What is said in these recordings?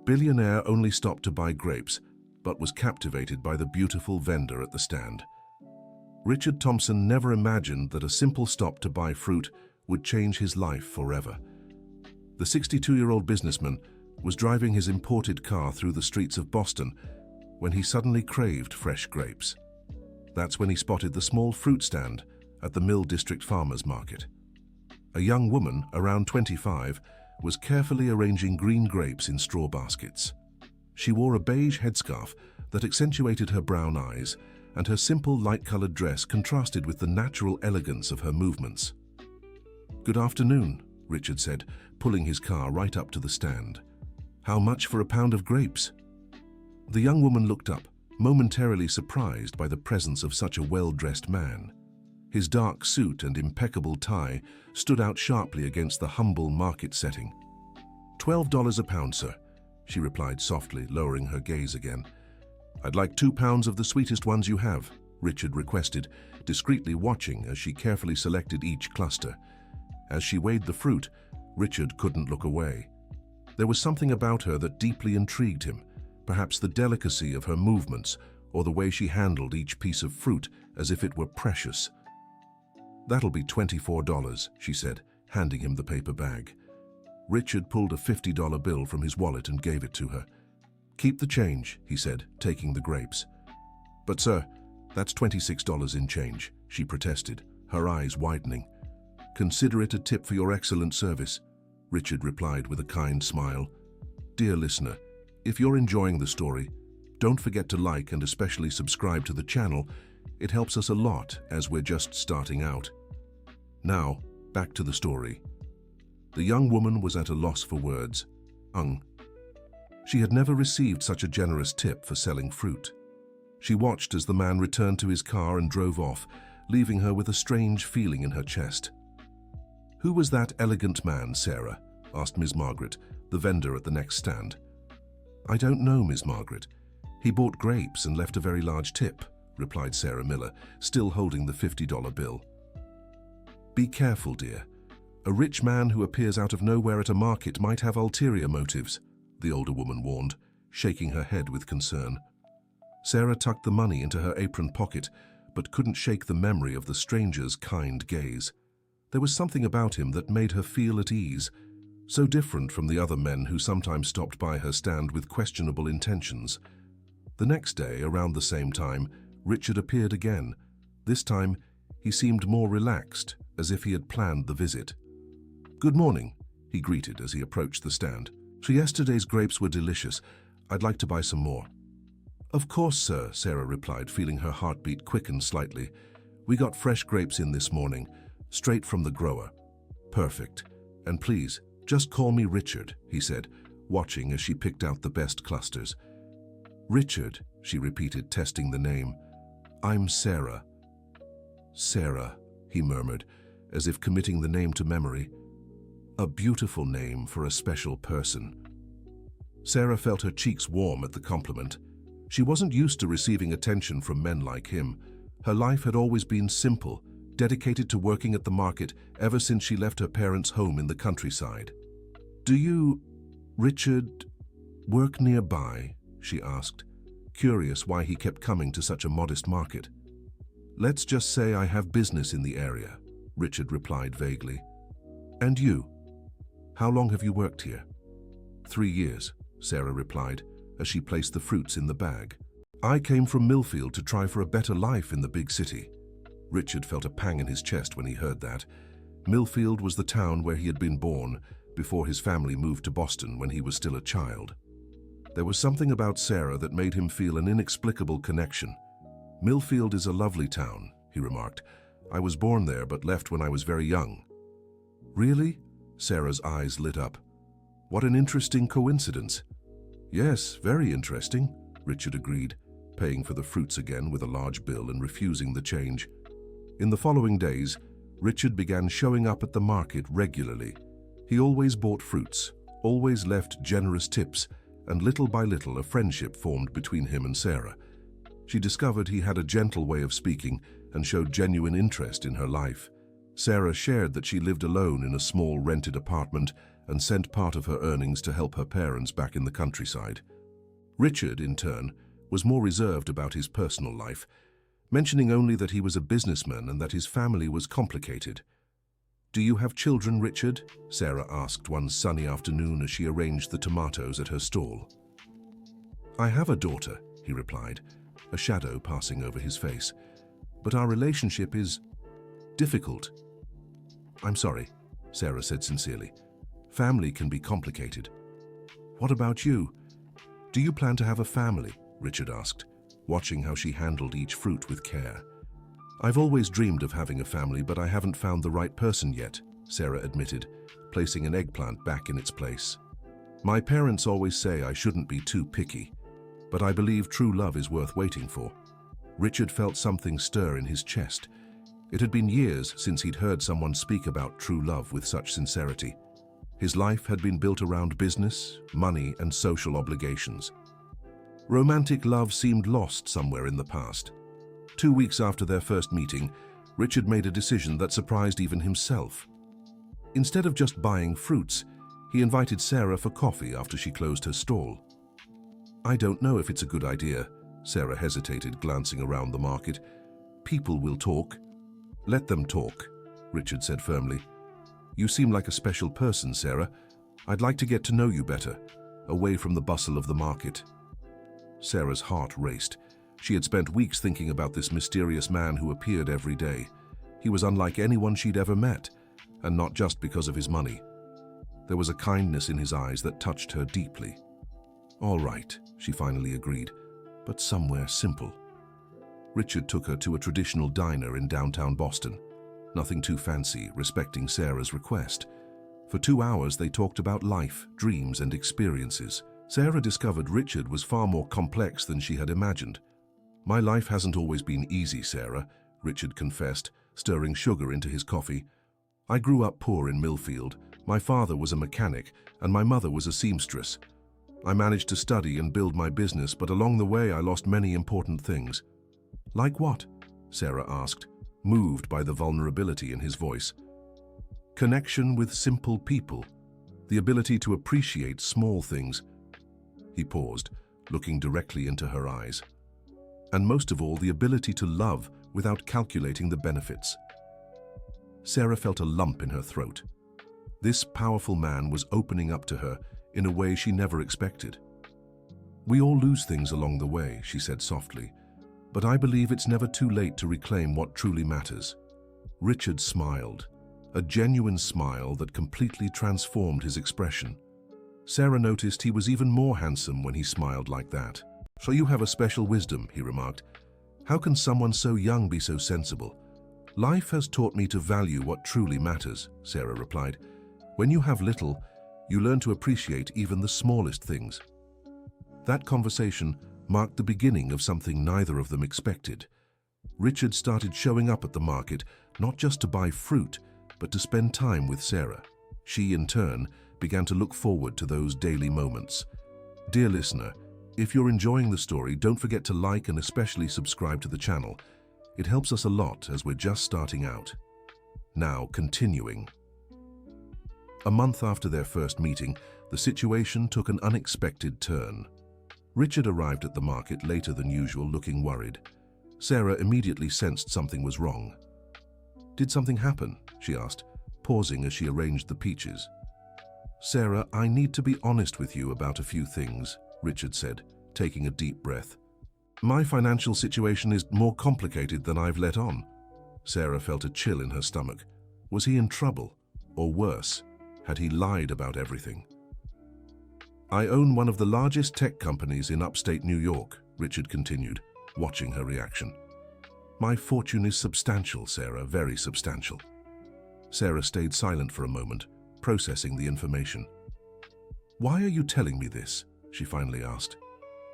Billionaire only stopped to buy grapes, but was captivated by the beautiful vendor at the stand. Richard Thompson never imagined that a simple stop to buy fruit would change his life forever. The 62-year-old businessman was driving his imported car through the streets of Boston when he suddenly craved fresh grapes. That's when he spotted the small fruit stand at the Mill District Farmers Market. A young woman, around 25, was carefully arranging green grapes in straw baskets. She wore a beige headscarf that accentuated her brown eyes, and her simple light-colored dress contrasted with the natural elegance of her movements. "Good afternoon," Richard said, pulling his car right up to the stand. "How much for a pound of grapes?" The young woman looked up, momentarily surprised by the presence of such a well-dressed man. His dark suit and impeccable tie stood out sharply against the humble market setting. $12 a pound, sir," she replied softly, lowering her gaze again. "I'd like 2 pounds of the sweetest ones you have," Richard requested, discreetly watching as she carefully selected each cluster. As she weighed the fruit, Richard couldn't look away. There was something about her that deeply intrigued him, perhaps the delicacy of her movements or the way she handled each piece of fruit as if it were precious. "That'll be $24, she said, handing him the paper bag. Richard pulled a $50 bill from his wallet and gave it to her. "Keep the change," he said, taking the grapes. "But sir, that's $26 in change," she protested, her eyes widening. "Consider it a tip for your excellent service," Richard replied with a kind smile. "Dear listener, if you're enjoying the story, don't forget to like and especially subscribe to the channel. It helps us a lot as we're just starting out. Now, back to the story. The young woman was at a loss for words. She had never received such a generous tip for selling fruit. She watched as the man returned to his car and drove off, leaving her with a strange feeling in her chest. "Who was that elegant man, Sarah?" asked Miss Margaret, the vendor at the next stand. "I don't know, Miss Margaret. He bought grapes and left a very large tip," replied Sarah Miller, still holding the $50 bill. "Be careful, dear. A rich man who appears out of nowhere at a market might have ulterior motives," the older woman warned, shaking her head with concern. Sarah tucked the money into her apron pocket, but couldn't shake the memory of the stranger's kind gaze. There was something about him that made her feel at ease, so different from the other men who sometimes stopped by her stand with questionable intentions. The next day, around the same time, Richard appeared again. This time, he seemed more relaxed, as if he had planned the visit. "Good morning," he greeted as he approached the stand. "So yesterday's grapes were delicious. I'd like to buy some more." "Of course, sir," Sarah replied, feeling her heartbeat quicken slightly. "We got fresh grapes in this morning, straight from the grower." "Perfect. And please, just call me Richard," he said, watching as she picked out the best clusters. "Richard," she repeated, testing the name. "I'm Sarah." "Sarah," he murmured, as if committing the name to memory. A beautiful name for a special person. Sarah felt her cheeks warm at the compliment. She wasn't used to receiving attention from men like him. Her life had always been simple, dedicated to working at the market ever since she left her parents' home in the countryside. "Do you, Richard, work nearby?" she asked, curious why he kept coming to such a modest market. "Let's just say I have business in the area," Richard replied vaguely. "And you? How long have you worked here?" 3 years, Sarah replied, as she placed the fruits in the bag. "I came from Millfield to try for a better life in the big city." Richard felt a pang in his chest when he heard that. Millfield was the town where he had been born, before his family moved to Boston when he was still a child. There was something about Sarah that made him feel an inexplicable connection. "Millfield is a lovely town," he remarked. "I was born there but left when I was very young." "Really?" Sarah's eyes lit up. "What an interesting coincidence." "Yes, very interesting," Richard agreed, paying for the fruits again with a large bill and refusing the change. In the following days, Richard began showing up at the market regularly. He always bought fruits, always left generous tips, and little by little a friendship formed between him and Sarah. She discovered he had a gentle way of speaking and showed genuine interest in her life. Sarah shared that she lived alone in a small rented apartment and sent part of her earnings to help her parents back in the countryside. Richard, in turn, was more reserved about his personal life, mentioning only that he was a businessman and that his family was complicated. "Do you have children, Richard?" Sarah asked one sunny afternoon as she arranged the tomatoes at her stall. "I have a daughter," he replied, a shadow passing over his face. "But our relationship is difficult." "I'm sorry," Sarah said sincerely. "Family can be complicated." "What about you? Do you plan to have a family?" Richard asked, watching how she handled each fruit with care. "I've always dreamed of having a family, but I haven't found the right person yet," Sarah admitted, placing an eggplant back in its place. "My parents always say I shouldn't be too picky, but I believe true love is worth waiting for." Richard felt something stir in his chest. It had been years since he'd heard someone speak about true love with such sincerity. His life had been built around business, money, and social obligations. Romantic love seemed lost somewhere in the past. 2 weeks after their first meeting, Richard made a decision that surprised even himself. Instead of just buying fruits, he invited Sarah for coffee after she closed her stall. "I don't know if it's a good idea," Sarah hesitated, glancing around the market. "People will talk." "Let them talk," Richard said firmly. "You seem like a special person, Sarah. I'd like to get to know you better, away from the bustle of the market." Sarah's heart raced. She had spent weeks thinking about this mysterious man who appeared every day. He was unlike anyone she'd ever met, and not just because of his money. There was a kindness in his eyes that touched her deeply. "All right," she finally agreed, "but somewhere simple." Richard took her to a traditional diner in downtown Boston. Nothing too fancy, respecting Sarah's request. For 2 hours they talked about life, dreams, and experiences. Sarah discovered Richard was far more complex than she had imagined. "My life hasn't always been easy, Sarah," Richard confessed, stirring sugar into his coffee. "I grew up poor in Millfield. My father was a mechanic, and my mother was a seamstress. I managed to study and build my business, but along the way I lost many important things." "Like what?" Sarah asked, moved by the vulnerability in his voice. "Connection with simple people, the ability to appreciate small things." He paused, looking directly into her eyes. "And most of all, the ability to love without calculating the benefits." Sarah felt a lump in her throat. This powerful man was opening up to her in a way she never expected. "We all lose things along the way," she said softly, "but I believe it's never too late to reclaim what truly matters." Richard smiled, a genuine smile that completely transformed his expression. Sarah noticed he was even more handsome when he smiled like that. "So you have a special wisdom," he remarked. "How can someone so young be so sensible?" "Life has taught me to value what truly matters," Sarah replied. "When you have little, you learn to appreciate even the smallest things." That conversation marked the beginning of something neither of them expected. Richard started showing up at the market, not just to buy fruit, but to spend time with Sarah. She, in turn, began to look forward to those daily moments. Dear listener, if you're enjoying the story, don't forget to like and especially subscribe to the channel. It helps us a lot as we're just starting out. Now, continuing. A month after their first meeting, the situation took an unexpected turn. Richard arrived at the market later than usual, looking worried. Sarah immediately sensed something was wrong. "Did something happen?" she asked, pausing as she arranged the peaches. "Sarah, I need to be honest with you about a few things," Richard said, taking a deep breath. "My financial situation is more complicated than I've let on." Sarah felt a chill in her stomach. Was he in trouble? Or worse, had he lied about everything? "I own one of the largest tech companies in upstate New York," Richard continued, watching her reaction. "My fortune is substantial, Sarah, very substantial." Sarah stayed silent for a moment, processing the information. "Why are you telling me this?" she finally asked.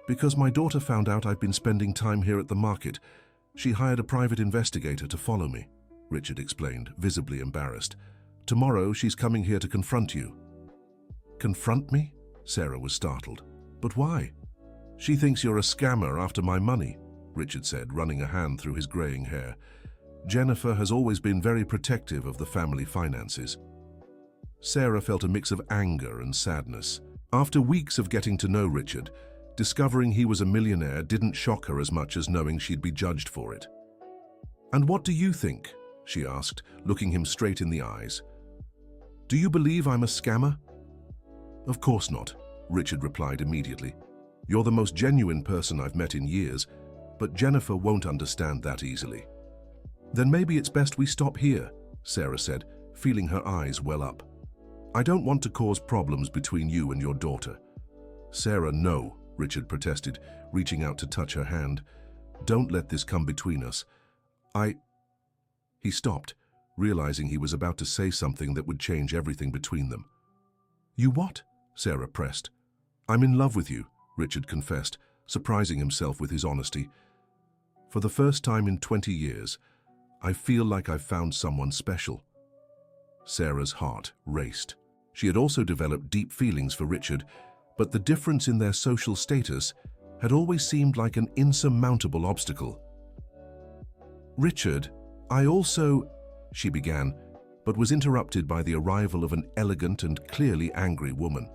"Because my daughter found out I've been spending time here at the market. She hired a private investigator to follow me," Richard explained, visibly embarrassed. "Tomorrow she's coming here to confront you." "Confront me?" Sarah was startled. "But why?" "She thinks you're a scammer after my money," Richard said, running a hand through his graying hair. "Jennifer has always been very protective of the family finances." Sarah felt a mix of anger and sadness. After weeks of getting to know Richard, discovering he was a millionaire didn't shock her as much as knowing she'd be judged for it. "And what do you think?" she asked, looking him straight in the eyes. "Do you believe I'm a scammer?" "Of course not," Richard replied immediately. "You're the most genuine person I've met in years, but Jennifer won't understand that easily." "Then maybe it's best we stop here," Sarah said, feeling her eyes well up. "I don't want to cause problems between you and your daughter." "Sarah, no," Richard protested, reaching out to touch her hand. "Don't let this come between us. He stopped, realizing he was about to say something that would change everything between them. "You what?" Sarah pressed. "I'm in love with you," Richard confessed, surprising himself with his honesty. "For the first time in 20 years, I feel like I've found someone special." Sarah's heart raced. She had also developed deep feelings for Richard, but the difference in their social status had always seemed like an insurmountable obstacle. "Richard, I also," she began, but was interrupted by the arrival of an elegant and clearly angry woman.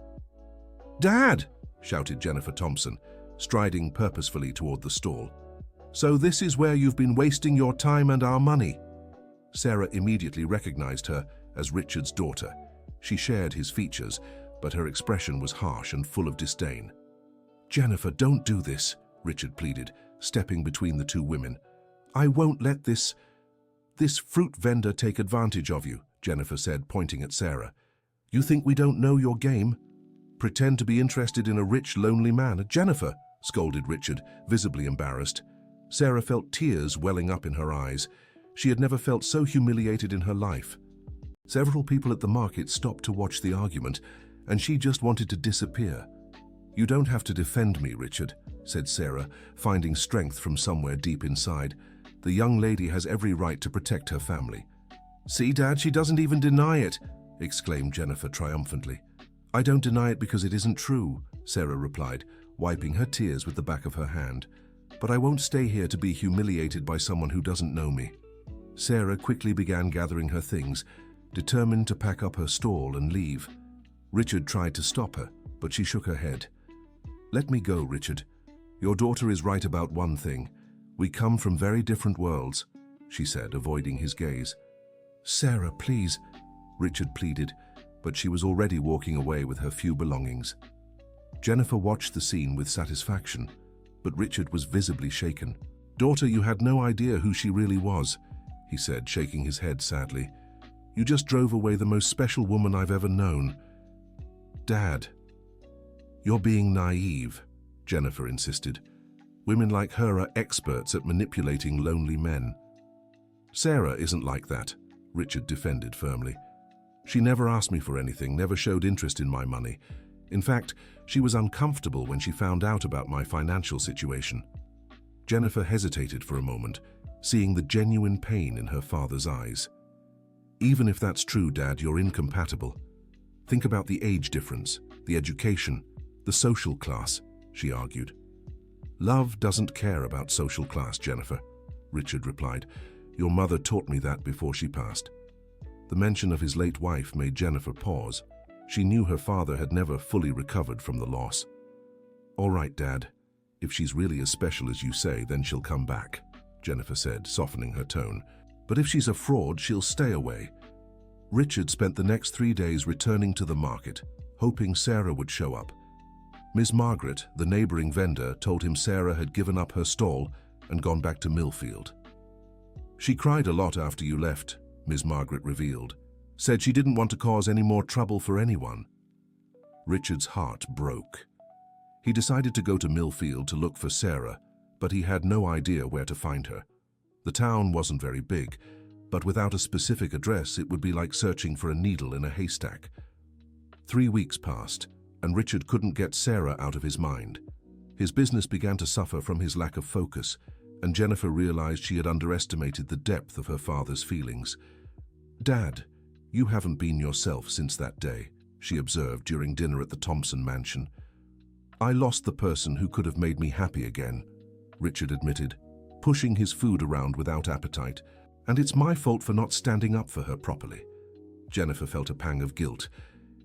"Dad!" shouted Jennifer Thompson, striding purposefully toward the stall. "So this is where you've been wasting your time and our money?" Sarah immediately recognized her as Richard's daughter. She shared his features, but her expression was harsh and full of disdain. "Jennifer, don't do this," Richard pleaded, stepping between the two women. "I won't let this fruit vendor take advantage of you," Jennifer said, pointing at Sarah. "You think we don't know your game? Pretend to be interested in a rich, lonely man." "Jennifer," scolded Richard, visibly embarrassed. Sarah felt tears welling up in her eyes. She had never felt so humiliated in her life. Several people at the market stopped to watch the argument, and she just wanted to disappear. "You don't have to defend me, Richard," said Sarah, finding strength from somewhere deep inside. "The young lady has every right to protect her family." "See, Dad, she doesn't even deny it," exclaimed Jennifer triumphantly. "I don't deny it because it isn't true," Sarah replied, wiping her tears with the back of her hand. "But I won't stay here to be humiliated by someone who doesn't know me." Sarah quickly began gathering her things, determined to pack up her stall and leave. Richard tried to stop her, but she shook her head. "Let me go, Richard. Your daughter is right about one thing. We come from very different worlds," she said, avoiding his gaze. "Sarah, please," Richard pleaded, but she was already walking away with her few belongings. Jennifer watched the scene with satisfaction, but Richard was visibly shaken. "Daughter, you had no idea who she really was," he said, shaking his head sadly. "You just drove away the most special woman I've ever known." "Dad, you're being naive," Jennifer insisted. "Women like her are experts at manipulating lonely men." "Sarah isn't like that," Richard defended firmly. "She never asked me for anything, never showed interest in my money. In fact, she was uncomfortable when she found out about my financial situation." Jennifer hesitated for a moment, seeing the genuine pain in her father's eyes. "Even if that's true, Dad, you're incompatible. Think about the age difference, the education, the social class," she argued. "Love doesn't care about social class, Jennifer," Richard replied. "Your mother taught me that before she passed." The mention of his late wife made Jennifer pause. She knew her father had never fully recovered from the loss. "All right, Dad. If she's really as special as you say, then she'll come back," Jennifer said, softening her tone. "But if she's a fraud, she'll stay away." Richard spent the next 3 days returning to the market, hoping Sarah would show up. Miss Margaret, the neighboring vendor, told him Sarah had given up her stall and gone back to Millfield. "She cried a lot after you left," Miss Margaret revealed. "Said she didn't want to cause any more trouble for anyone." Richard's heart broke. He decided to go to Millfield to look for Sarah, but he had no idea where to find her. The town wasn't very big, but without a specific address, it would be like searching for a needle in a haystack. 3 weeks passed, and Richard couldn't get Sarah out of his mind. His business began to suffer from his lack of focus, and Jennifer realized she had underestimated the depth of her father's feelings. "Dad, you haven't been yourself since that day," she observed during dinner at the Thompson mansion. "I lost the person who could have made me happy again," Richard admitted, pushing his food around without appetite. "And it's my fault for not standing up for her properly." Jennifer felt a pang of guilt.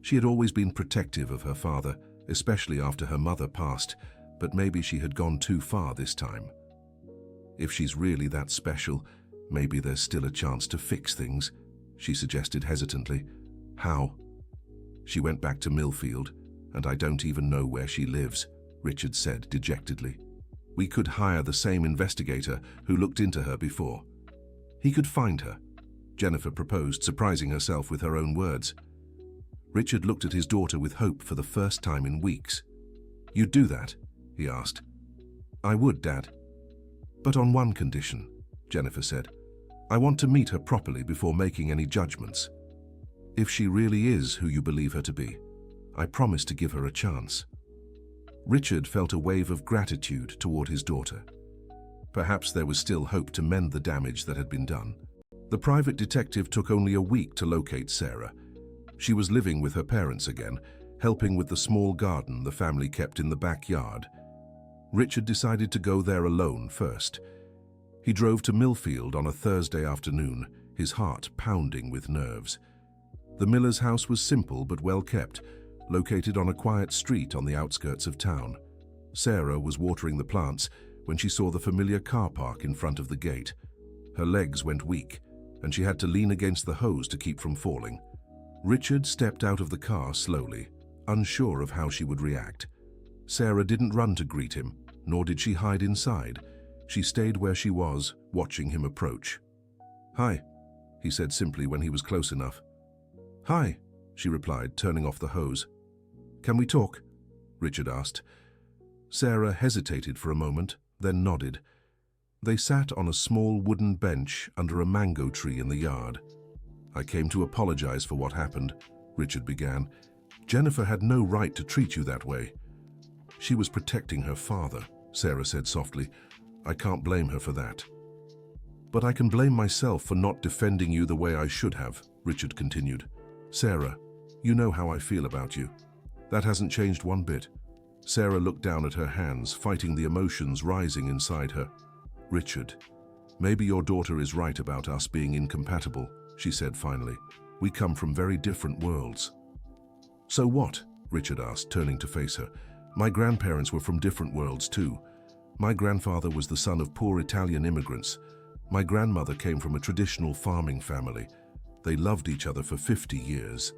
She had always been protective of her father, especially after her mother passed, but maybe she had gone too far this time. If she's really that special, maybe there's still a chance to fix things, she suggested hesitantly. How? She went back to Millfield, and I don't even know where she lives, Richard said dejectedly. We could hire the same investigator who looked into her before. He could find her, Jennifer proposed, surprising herself with her own words. Richard looked at his daughter with hope for the first time in weeks. You'd do that? He asked. I would, Dad. But on one condition, Jennifer said. I want to meet her properly before making any judgments. If she really is who you believe her to be, I promise to give her a chance. Richard felt a wave of gratitude toward his daughter. Perhaps there was still hope to mend the damage that had been done. The private detective took only a week to locate Sarah. She was living with her parents again, helping with the small garden the family kept in the backyard. Richard decided to go there alone first. He drove to Millfield on a Thursday afternoon, his heart pounding with nerves. The miller's house was simple but well kept, located on a quiet street on the outskirts of town. Sarah was watering the plants when she saw the familiar car park in front of the gate. Her legs went weak, and she had to lean against the hose to keep from falling. Richard stepped out of the car slowly, unsure of how she would react. Sarah didn't run to greet him, nor did she hide inside. She stayed where she was, watching him approach. Hi, he said simply when he was close enough. Hi, she replied, turning off the hose. Can we talk? Richard asked. Sarah hesitated for a moment, then nodded. They sat on a small wooden bench under a mango tree in the yard. I came to apologize for what happened, Richard began. Jennifer had no right to treat you that way. She was protecting her father, Sarah said softly. I can't blame her for that. But I can blame myself for not defending you the way I should have, Richard continued. Sarah, you know how I feel about you. That hasn't changed one bit. Sarah looked down at her hands, fighting the emotions rising inside her. Richard, maybe your daughter is right about us being incompatible, she said finally. We come from very different worlds. So what? Richard asked, turning to face her. My grandparents were from different worlds too. My grandfather was the son of poor Italian immigrants. My grandmother came from a traditional farming family. They loved each other for 50 years.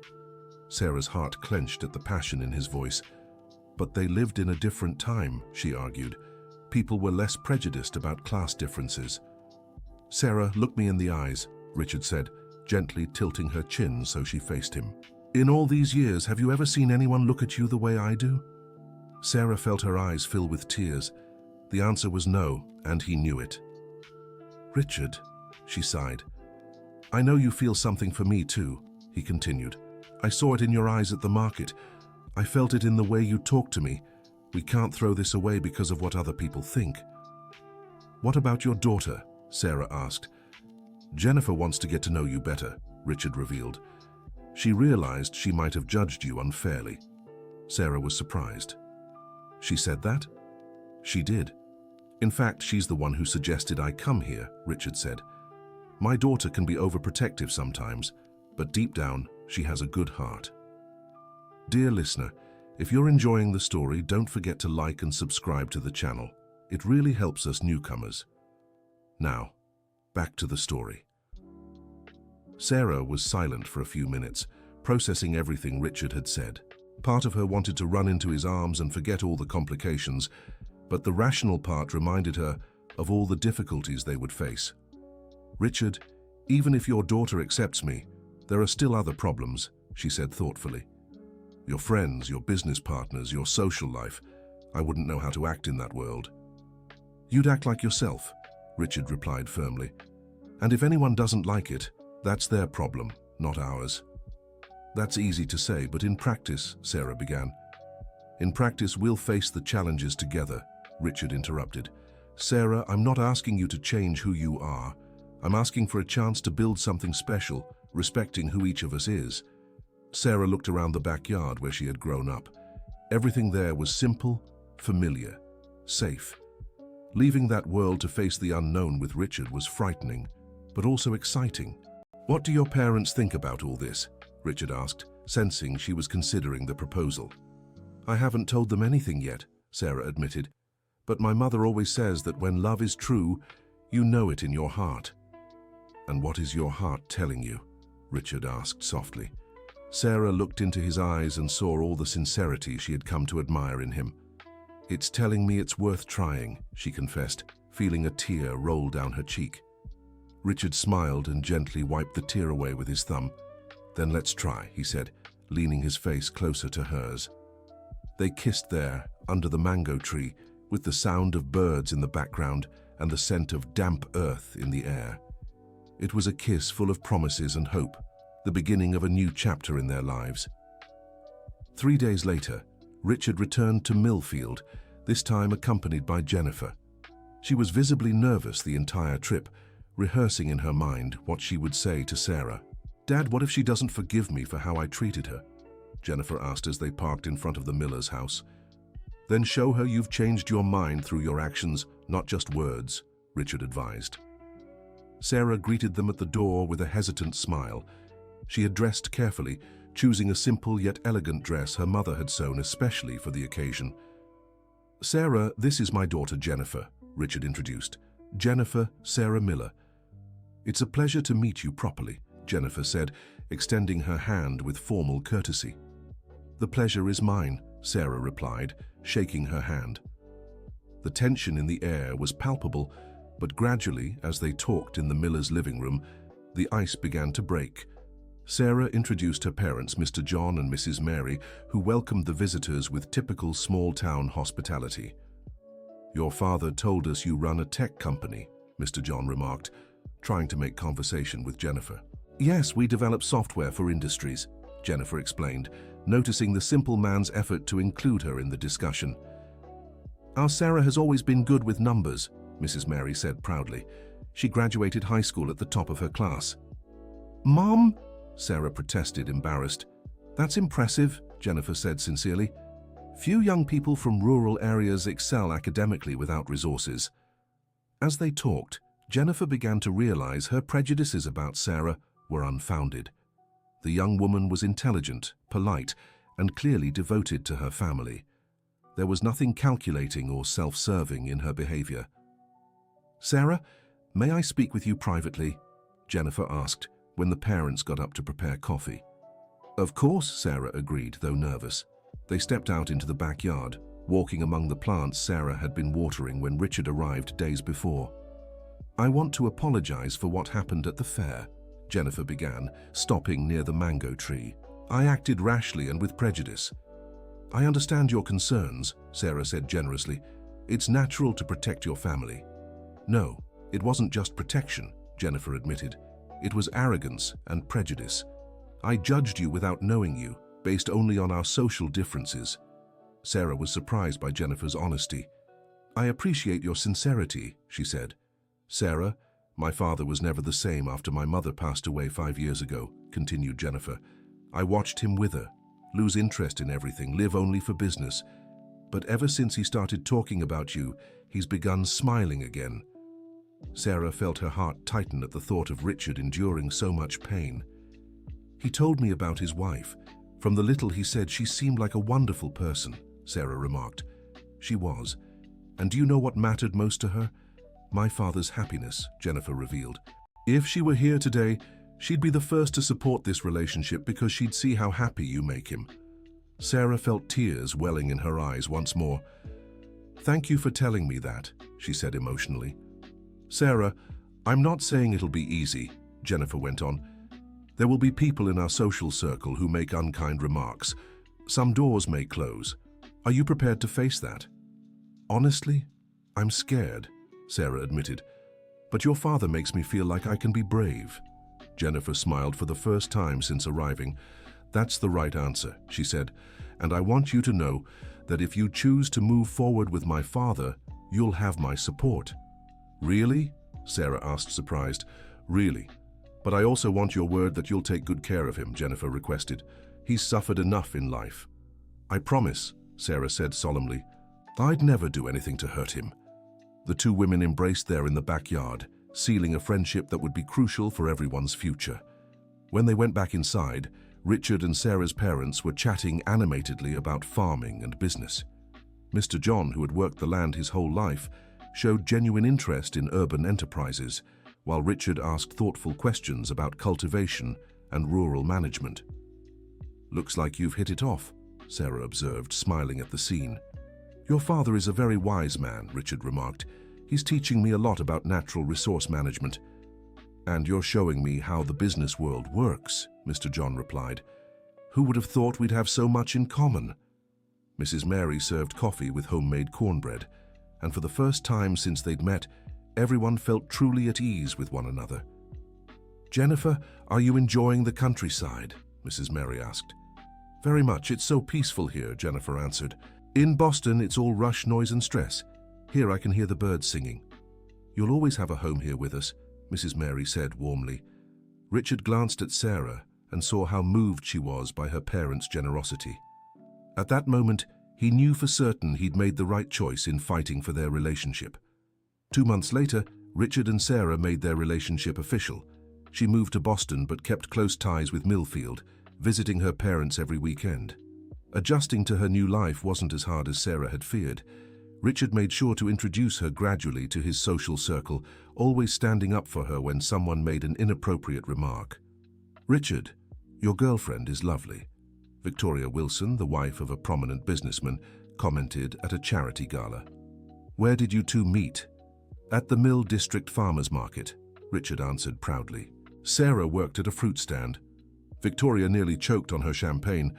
Sarah's heart clenched at the passion in his voice. But they lived in a different time, she argued. People were less prejudiced about class differences. Sarah, look me in the eyes, Richard said, gently tilting her chin so she faced him. In all these years, have you ever seen anyone look at you the way I do? Sarah felt her eyes fill with tears. The answer was no, and he knew it. Richard, she sighed. I know you feel something for me too, he continued. I saw it in your eyes at the market. I felt it in the way you talked to me. We can't throw this away because of what other people think. What about your daughter? Sarah asked. Jennifer wants to get to know you better, Richard revealed. She realized she might have judged you unfairly. Sarah was surprised. She said that? She did. In fact, she's the one who suggested I come here, Richard said. My daughter can be overprotective sometimes, but deep down, she has a good heart. Dear listener, if you're enjoying the story, don't forget to like and subscribe to the channel. It really helps us newcomers. Now, back to the story. Sarah was silent for a few minutes, processing everything Richard had said. Part of her wanted to run into his arms and forget all the complications, but the rational part reminded her of all the difficulties they would face. Richard, even if your daughter accepts me, there are still other problems, she said thoughtfully. Your friends, your business partners, your social life. I wouldn't know how to act in that world. You'd act like yourself, Richard replied firmly. And if anyone doesn't like it, that's their problem, not ours. That's easy to say, but in practice, Sarah began. In practice, we'll face the challenges together, Richard interrupted. Sarah, I'm not asking you to change who you are. I'm asking for a chance to build something special, respecting who each of us is. Sarah looked around the backyard where she had grown up. Everything there was simple, familiar, safe. Leaving that world to face the unknown with Richard was frightening, but also exciting. What do your parents think about all this? Richard asked, sensing she was considering the proposal. I haven't told them anything yet, Sarah admitted. But my mother always says that when love is true, you know it in your heart. And what is your heart telling you? Richard asked softly. Sarah looked into his eyes and saw all the sincerity she had come to admire in him. It's telling me it's worth trying, she confessed, feeling a tear roll down her cheek. Richard smiled and gently wiped the tear away with his thumb. Then let's try, he said, leaning his face closer to hers. They kissed there, under the mango tree, with the sound of birds in the background and the scent of damp earth in the air. It was a kiss full of promises and hope, the beginning of a new chapter in their lives. 3 days later, Richard returned to Millfield, this time accompanied by Jennifer. She was visibly nervous the entire trip, rehearsing in her mind what she would say to Sarah. Dad, what if she doesn't forgive me for how I treated her? Jennifer asked as they parked in front of the miller's house. Then show her you've changed your mind through your actions, not just words, Richard advised. Sarah greeted them at the door with a hesitant smile. She had dressed carefully, choosing a simple yet elegant dress her mother had sewn especially for the occasion. Sarah, this is my daughter Jennifer, Richard introduced. Jennifer, Sarah Miller. It's a pleasure to meet you properly, Jennifer said, extending her hand with formal courtesy. The pleasure is mine, Sarah replied, shaking her hand. The tension in the air was palpable, but gradually, as they talked in the miller's living room, the ice began to break. Sarah introduced her parents, Mr. John and Mrs. Mary, who welcomed the visitors with typical small-town hospitality. Your father told us you run a tech company, Mr. John remarked, trying to make conversation with Jennifer. Yes, we develop software for industries, Jennifer explained, noticing the simple man's effort to include her in the discussion. Our Sarah has always been good with numbers, Mrs. Mary said proudly. She graduated high school at the top of her class. Mom? Sarah protested, embarrassed. That's impressive, Jennifer said sincerely. Few young people from rural areas excel academically without resources. As they talked, Jennifer began to realize her prejudices about Sarah were unfounded. The young woman was intelligent, polite, and clearly devoted to her family. There was nothing calculating or self-serving in her behavior. Sarah, may I speak with you privately? Jennifer asked when the parents got up to prepare coffee. Of course, Sarah agreed, though nervous. They stepped out into the backyard, walking among the plants Sarah had been watering when Richard arrived days before. I want to apologize for what happened at the fair, Jennifer began, stopping near the mango tree. I acted rashly and with prejudice. I understand your concerns, Sarah said generously. It's natural to protect your family. No, it wasn't just protection, Jennifer admitted. It was arrogance and prejudice. I judged you without knowing you, based only on our social differences. Sarah was surprised by Jennifer's honesty. I appreciate your sincerity, she said. Sarah, my father was never the same after my mother passed away 5 years ago, continued Jennifer. I watched him wither, lose interest in everything, live only for business. But ever since he started talking about you, he's begun smiling again. Sarah felt her heart tighten at the thought of Richard enduring so much pain. He told me about his wife. From the little he said, she seemed like a wonderful person, Sarah remarked. She was. And do you know what mattered most to her? My father's happiness, Jennifer revealed. If she were here today, she'd be the first to support this relationship because she'd see how happy you make him. Sarah felt tears welling in her eyes once more. Thank you for telling me that, she said emotionally. Sarah, I'm not saying it'll be easy, Jennifer went on. There will be people in our social circle who make unkind remarks. Some doors may close. Are you prepared to face that? Honestly, I'm scared, Sarah admitted. But your father makes me feel like I can be brave. Jennifer smiled for the first time since arriving. That's the right answer, she said. And I want you to know that if you choose to move forward with my father, you'll have my support. Really? Sarah asked, surprised. Really. But I also want your word that you'll take good care of him, Jennifer requested. He's suffered enough in life. I promise, Sarah said solemnly. I'd never do anything to hurt him. The two women embraced there in the backyard, sealing a friendship that would be crucial for everyone's future. When they went back inside, Richard and Sarah's parents were chatting animatedly about farming and business. Mr. John, who had worked the land his whole life, showed genuine interest in urban enterprises, while Richard asked thoughtful questions about cultivation and rural management. "Looks like you've hit it off," Sarah observed, smiling at the scene. "Your father is a very wise man," Richard remarked. "He's teaching me a lot about natural resource management." "And you're showing me how the business world works," Mr. John replied. "Who would have thought we'd have so much in common?" Mrs. Mary served coffee with homemade cornbread, and for the first time since they'd met, everyone felt truly at ease with one another. "Jennifer, are you enjoying the countryside?" Mrs. Mary asked. "Very much. It's so peaceful here," Jennifer answered. "In Boston, it's all rush, noise, and stress. Here I can hear the birds singing." "You'll always have a home here with us," Mrs. Mary said warmly. Richard glanced at Sarah and saw how moved she was by her parents' generosity. At that moment, he knew for certain he'd made the right choice in fighting for their relationship. 2 months later, Richard and Sarah made their relationship official. She moved to Boston but kept close ties with Millfield, visiting her parents every weekend. Adjusting to her new life wasn't as hard as Sarah had feared. Richard made sure to introduce her gradually to his social circle, always standing up for her when someone made an inappropriate remark. "Richard, your girlfriend is lovely," Victoria Wilson, the wife of a prominent businessman, commented at a charity gala. "Where did you two meet?" "At the Mill District Farmers Market," Richard answered proudly. Sarah worked at a fruit stand. Victoria nearly choked on her champagne,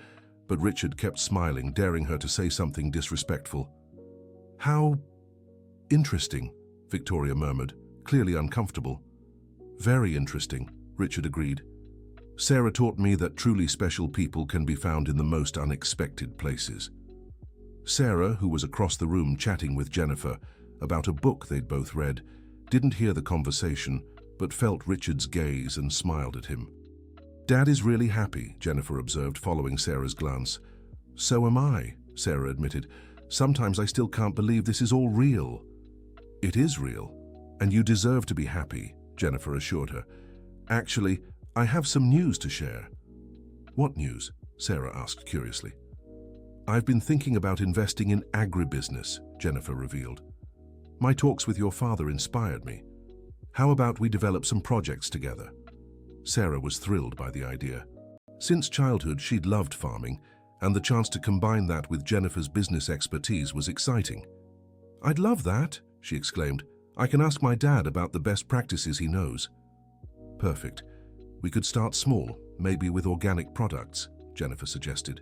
but Richard kept smiling, daring her to say something disrespectful. "How interesting," Victoria murmured, clearly uncomfortable. "Very interesting," Richard agreed. "Sarah taught me that truly special people can be found in the most unexpected places." Sarah, who was across the room chatting with Jennifer about a book they'd both read, didn't hear the conversation, but felt Richard's gaze and smiled at him. "Dad is really happy," Jennifer observed, following Sarah's glance. "So am I," Sarah admitted. "Sometimes I still can't believe this is all real." "It is real, and you deserve to be happy," Jennifer assured her. "Actually, I have some news to share." "What news?" Sarah asked curiously. "I've been thinking about investing in agribusiness," Jennifer revealed. "My talks with your father inspired me. How about we develop some projects together?" Sarah was thrilled by the idea. Since childhood, she'd loved farming, and the chance to combine that with Jennifer's business expertise was exciting. "I'd love that," she exclaimed. "I can ask my dad about the best practices he knows." "Perfect. We could start small, maybe with organic products," Jennifer suggested.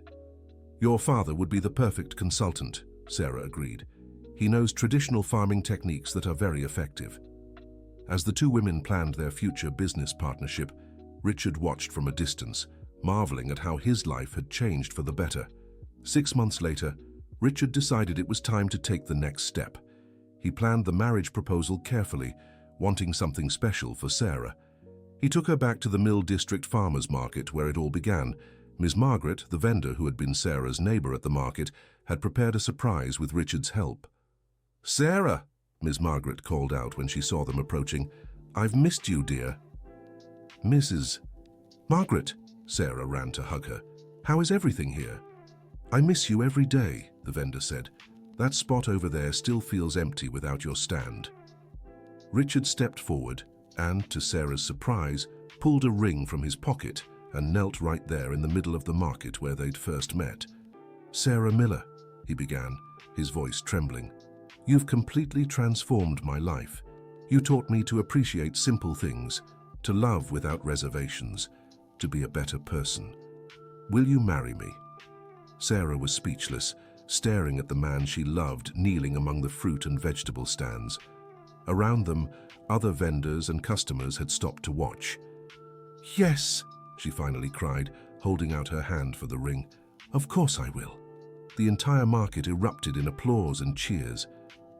"Your father would be the perfect consultant," Sarah agreed. "He knows traditional farming techniques that are very effective." As the two women planned their future business partnership, Richard watched from a distance, marveling at how his life had changed for the better. 6 months later, Richard decided it was time to take the next step. He planned the marriage proposal carefully, wanting something special for Sarah. He took her back to the Mill District Farmers Market where it all began. Ms. Margaret, the vendor who had been Sarah's neighbor at the market, had prepared a surprise with Richard's help. "Sarah," Ms. Margaret called out when she saw them approaching, "I've missed you, dear." "Mrs. Margaret," Sarah ran to hug her. "How is everything here?" "I miss you every day," the vendor said. "That spot over there still feels empty without your stand." Richard stepped forward and, to Sarah's surprise, pulled a ring from his pocket and knelt right there in the middle of the market where they'd first met. "Sarah Miller," he began, his voice trembling. "You've completely transformed my life. You taught me to appreciate simple things, to love without reservations, to be a better person. Will you marry me?" Sarah was speechless, staring at the man she loved kneeling among the fruit and vegetable stands. Around them, other vendors and customers had stopped to watch. "Yes," she finally cried, holding out her hand for the ring. "Of course I will." The entire market erupted in applause and cheers.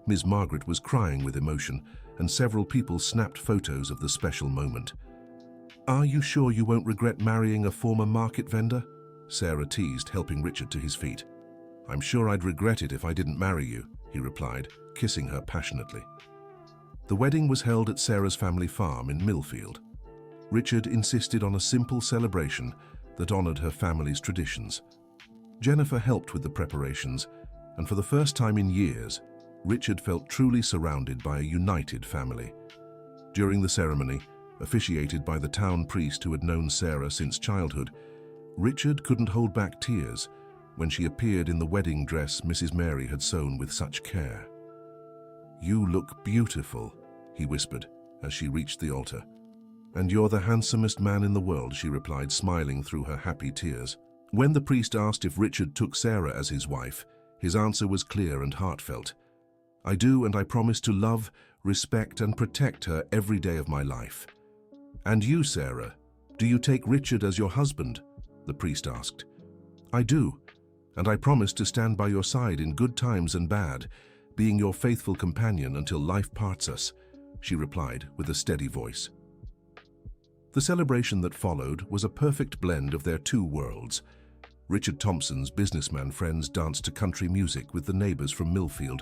Ms. Margaret was crying with emotion, and several people snapped photos of the special moment. "Are you sure you won't regret marrying a former market vendor?" Sarah teased, helping Richard to his feet. "I'm sure I'd regret it if I didn't marry you," he replied, kissing her passionately. The wedding was held at Sarah's family farm in Millfield. Richard insisted on a simple celebration, that honored her family's traditions. Jennifer helped with the preparations, and for the first time in years, Richard felt truly surrounded by a united family. During the ceremony, officiated by the town priest who had known Sarah since childhood, Richard couldn't hold back tears when she appeared in the wedding dress Mrs. Mary had sewn with such care. "You look beautiful," he whispered as she reached the altar. "And you're the handsomest man in the world," she replied, smiling through her happy tears. When the priest asked if Richard took Sarah as his wife, his answer was clear and heartfelt. "I do, and I promise to love, respect, and protect her every day of my life." "And you, Sarah, do you take Richard as your husband?" the priest asked. "I do, and I promise to stand by your side in good times and bad, being your faithful companion until life parts us," she replied with a steady voice. The celebration that followed was a perfect blend of their two worlds. Richard Thompson's businessman friends danced to country music with the neighbors from Millfield,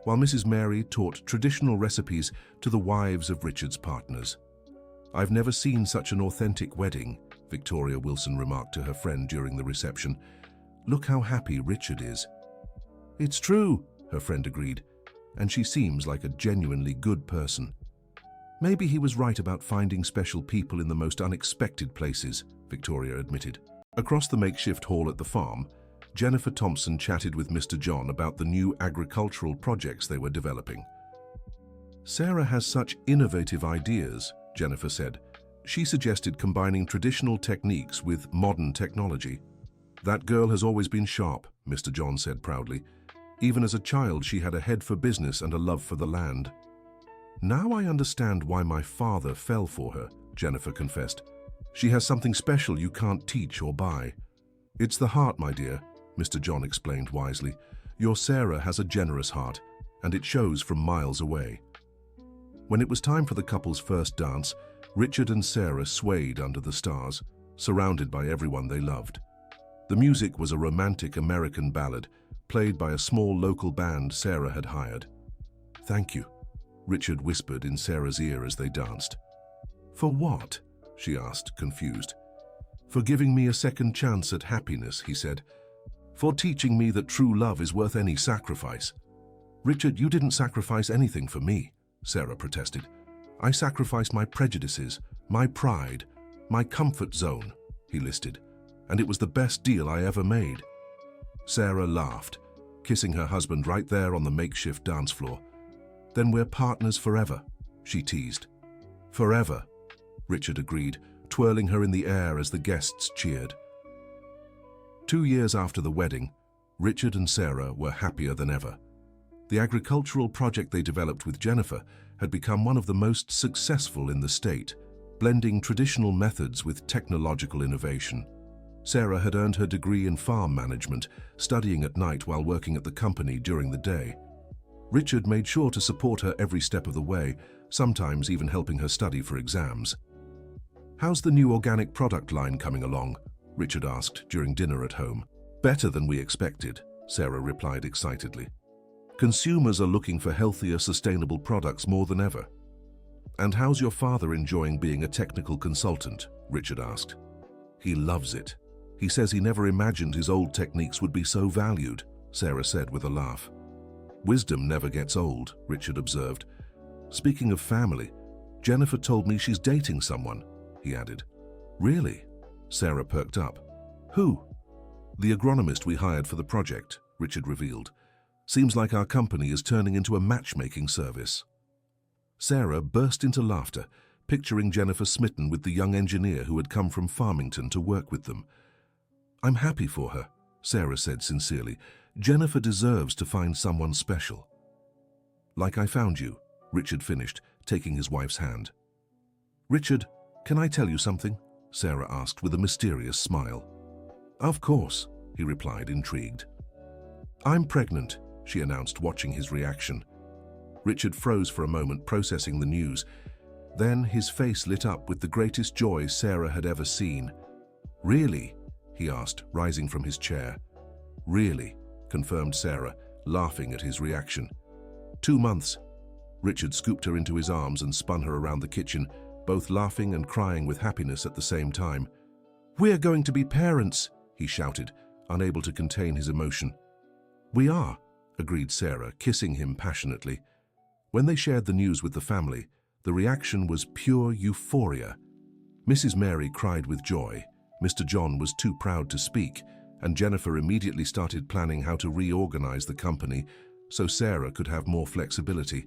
while Mrs. Mary taught traditional recipes to the wives of Richard's partners. "I've never seen such an authentic wedding," Victoria Wilson remarked to her friend during the reception. "Look how happy Richard is." "It's true," her friend agreed, "and she seems like a genuinely good person." "Maybe he was right about finding special people in the most unexpected places," Victoria admitted. Across the makeshift hall at the farm, Jennifer Thompson chatted with Mr. John about the new agricultural projects they were developing. "Sarah has such innovative ideas," Jennifer said. "She suggested combining traditional techniques with modern technology." "That girl has always been sharp," Mr. John said proudly. "Even as a child, she had a head for business and a love for the land." "Now I understand why my father fell for her," Jennifer confessed. "She has something special you can't teach or buy." "It's the heart, my dear," Mr. John explained wisely. "Your Sarah has a generous heart, and it shows from miles away." When it was time for the couple's first dance, Richard and Sarah swayed under the stars, surrounded by everyone they loved. The music was a romantic American ballad, played by a small local band Sarah had hired. "Thank you," Richard whispered in Sarah's ear as they danced. "For what?" she asked, confused. "For giving me a second chance at happiness," he said. "For teaching me that true love is worth any sacrifice." "Richard, you didn't sacrifice anything for me," Sarah protested. "I sacrificed my prejudices, my pride, my comfort zone," he listed, "and it was the best deal I ever made." Sarah laughed, kissing her husband right there on the makeshift dance floor. "Then we're partners forever," she teased. "Forever," Richard agreed, twirling her in the air as the guests cheered. 2 years after the wedding, Richard and Sarah were happier than ever. The agricultural project they developed with Jennifer had become one of the most successful in the state, blending traditional methods with technological innovation. Sarah had earned her degree in farm management, studying at night while working at the company during the day. Richard made sure to support her every step of the way, sometimes even helping her study for exams. "How's the new organic product line coming along?" Richard asked during dinner at home. "Better than we expected," Sarah replied excitedly. "Consumers are looking for healthier, sustainable products more than ever." "And how's your father enjoying being a technical consultant?" Richard asked. "He loves it. He says he never imagined his old techniques would be so valued," Sarah said with a laugh. "Wisdom never gets old," Richard observed. "Speaking of family, Jennifer told me she's dating someone," he added. "Really?" Sarah perked up. "Who?" "The agronomist we hired for the project," Richard revealed. "Seems like our company is turning into a matchmaking service." Sarah burst into laughter, picturing Jennifer smitten with the young engineer who had come from Farmington to work with them. "I'm happy for her," Sarah said sincerely. "Jennifer deserves to find someone special." "Like I found you," Richard finished, taking his wife's hand. "Richard, can I tell you something?" Sarah asked with a mysterious smile. "Of course," he replied, intrigued. "I'm pregnant," she announced, watching his reaction. Richard froze for a moment, processing the news. Then his face lit up with the greatest joy Sarah had ever seen. "Really?" he asked, rising from his chair. "Really," confirmed Sarah, laughing at his reaction. 2 months. Richard scooped her into his arms and spun her around the kitchen, both laughing and crying with happiness at the same time. "We're going to be parents," he shouted, unable to contain his emotion. "We are," agreed Sarah, kissing him passionately. When they shared the news with the family, the reaction was pure euphoria. Mrs. Mary cried with joy, Mr. John was too proud to speak, and Jennifer immediately started planning how to reorganize the company so Sarah could have more flexibility.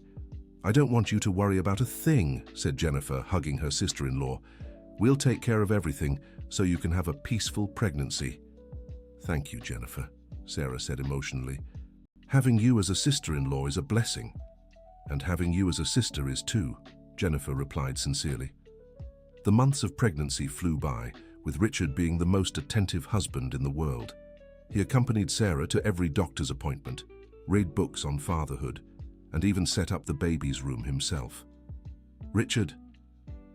"I don't want you to worry about a thing," said Jennifer, hugging her sister-in-law. "We'll take care of everything so you can have a peaceful pregnancy." "Thank you, Jennifer," Sarah said emotionally. "Having you as a sister-in-law is a blessing. And having you as a sister is too," Jennifer replied sincerely. The months of pregnancy flew by, with Richard being the most attentive husband in the world. He accompanied Sarah to every doctor's appointment, read books on fatherhood, and even set up the baby's room himself. "Richard,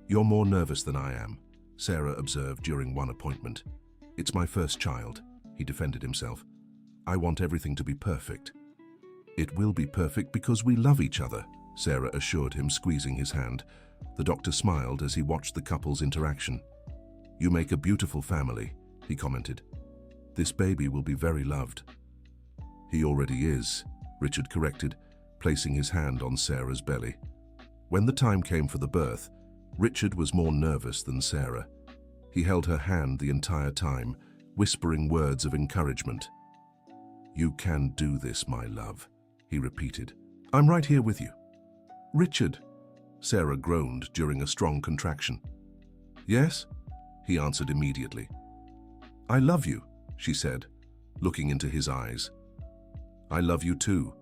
you're more nervous than I am," Sarah observed during one appointment. "It's my first child," he defended himself. "I want everything to be perfect." "It will be perfect because we love each other," Sarah assured him, squeezing his hand. The doctor smiled as he watched the couple's interaction. "You make a beautiful family," he commented. "This baby will be very loved." "He already is," Richard corrected, placing his hand on Sarah's belly. When the time came for the birth, Richard was more nervous than Sarah. He held her hand the entire time, whispering words of encouragement. "You can do this, my love," he repeated. "I'm right here with you." "Richard," Sarah groaned during a strong contraction. "Yes?" he answered immediately. "I love you," she said, looking into his eyes. "I love you too,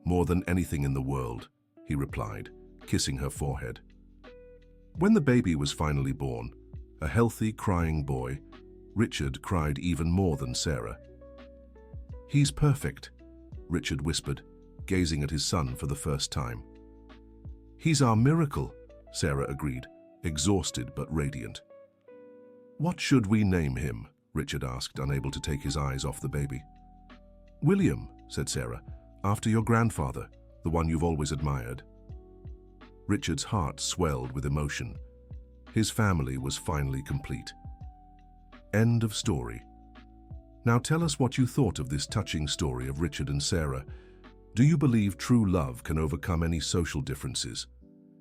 more than anything in the world," he replied, kissing her forehead. When the baby was finally born, a healthy, crying boy, Richard cried even more than Sarah. "He's perfect," Richard whispered, gazing at his son for the first time. "He's our miracle," Sarah agreed, exhausted but radiant. "What should we name him?" Richard asked, unable to take his eyes off the baby. "William," said Sarah, "after your grandfather, the one you've always admired." Richard's heart swelled with emotion. His family was finally complete. End of story. Now tell us what you thought of this touching story of Richard and Sarah. Do you believe true love can overcome any social differences?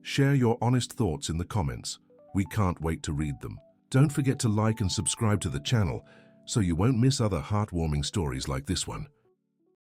Share your honest thoughts in the comments. We can't wait to read them. Don't forget to like and subscribe to the channel so you won't miss other heartwarming stories like this one.